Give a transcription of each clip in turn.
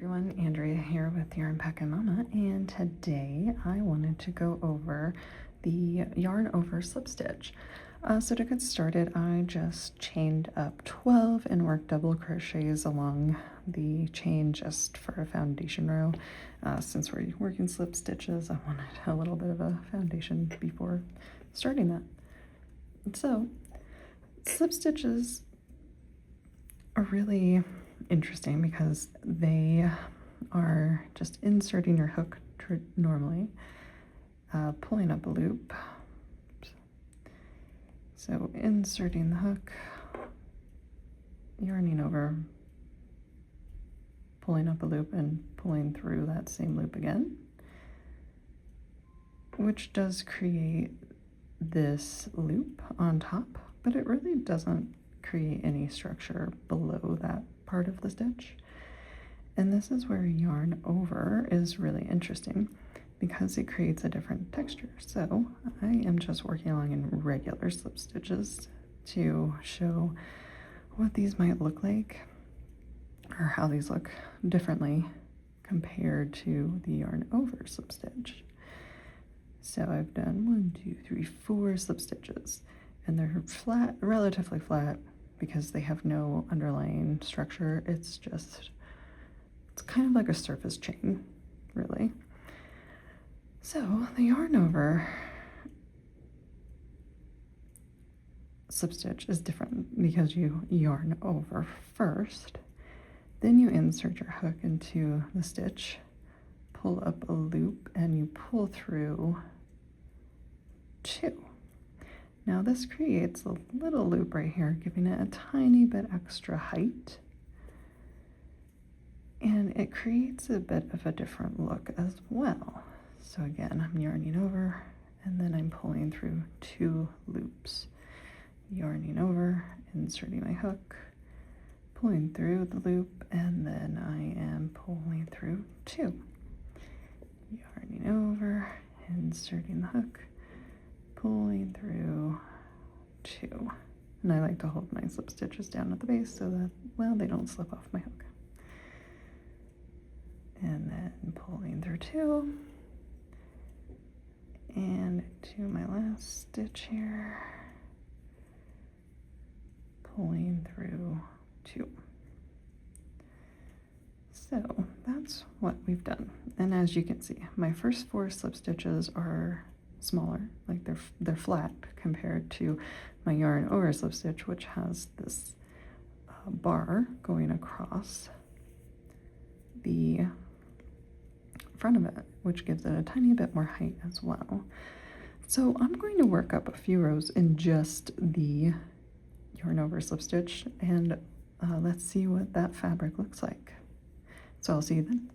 everyone, Andrea here with Yarn Packin' Mama, and today I wanted to go over the yarn over slip stitch. So to get started, I just chained up 12 and worked double crochets along the chain just for a foundation row. Since we're working slip stitches, I wanted a little bit of a foundation before starting that. So slip stitches are really interesting because they are just inserting your hook normally, pulling up a loop. So inserting the hook, yarning over, pulling up a loop and pulling through that same loop again, which does create this loop on top, but it really doesn't create any structure below that part of the stitch. And this is where yarn over is really interesting because it creates a different texture. So I am just working along in regular slip stitches to show what these might look like or how these look differently compared to the yarn over slip stitch. So I've done 4 slip stitches, and they're flat, relatively flat, because they have no underlying structure. It's kind of like a surface chain, really. So the yarn over slip stitch is different because you yarn over first, then you insert your hook into the stitch, pull up a loop, and you pull through 2. Now this creates a little loop right here, giving it a tiny bit extra height. And it creates a bit of a different look as well. So again, I'm yarning over, and then I'm pulling through 2 loops. Yarning over, inserting my hook, pulling through the loop, and then I am pulling through 2. Yarning over, inserting the hook, pulling through 2. And I like to hold my slip stitches down at the base so that, well, they don't slip off my hook. And then pulling through 2. And to my last stitch here, pulling through 2. So that's what we've done. And as you can see, my first 4 slip stitches are smaller, like they're flat compared to my yarn over slip stitch, which has this bar going across the front of it, which gives it a tiny bit more height as well. So I'm going to work up a few rows in just the yarn over slip stitch, and let's see what that fabric looks like. So I'll see you then.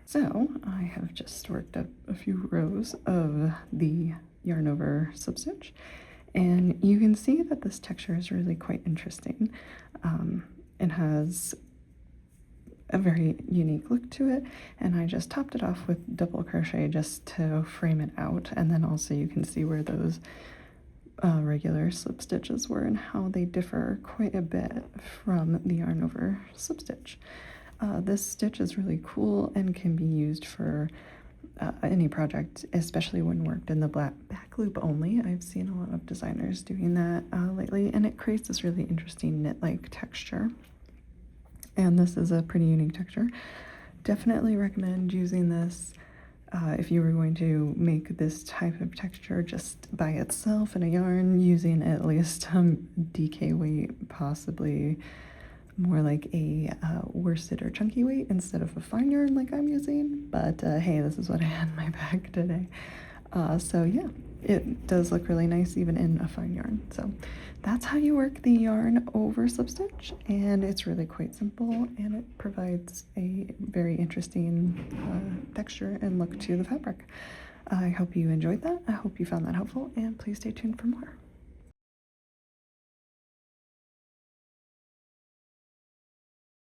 So I have just worked up a few rows of the yarn over slip stitch, and you can see that this texture is really quite interesting. It has a very unique look to it, and I just topped it off with double crochet just to frame it out, and then also you can see where those regular slip stitches were and how they differ quite a bit from the yarn over slip stitch. This stitch is really cool and can be used for any project, especially when worked in the back loop only. I've seen a lot of designers doing that lately, and it creates this really interesting knit-like texture. And this is a pretty unique texture. Definitely recommend using this if you were going to make this type of texture just by itself in a yarn, using at least DK weight, possibly more like a worsted or chunky weight instead of a fine yarn like I'm using. But hey, this is what I had in my bag today. So yeah, it does look really nice even in a fine yarn. So that's how you work the yarn over slip stitch, and it's really quite simple, and it provides a very interesting texture and look to the fabric. I hope you enjoyed that. I hope you found that helpful, and please stay tuned for more.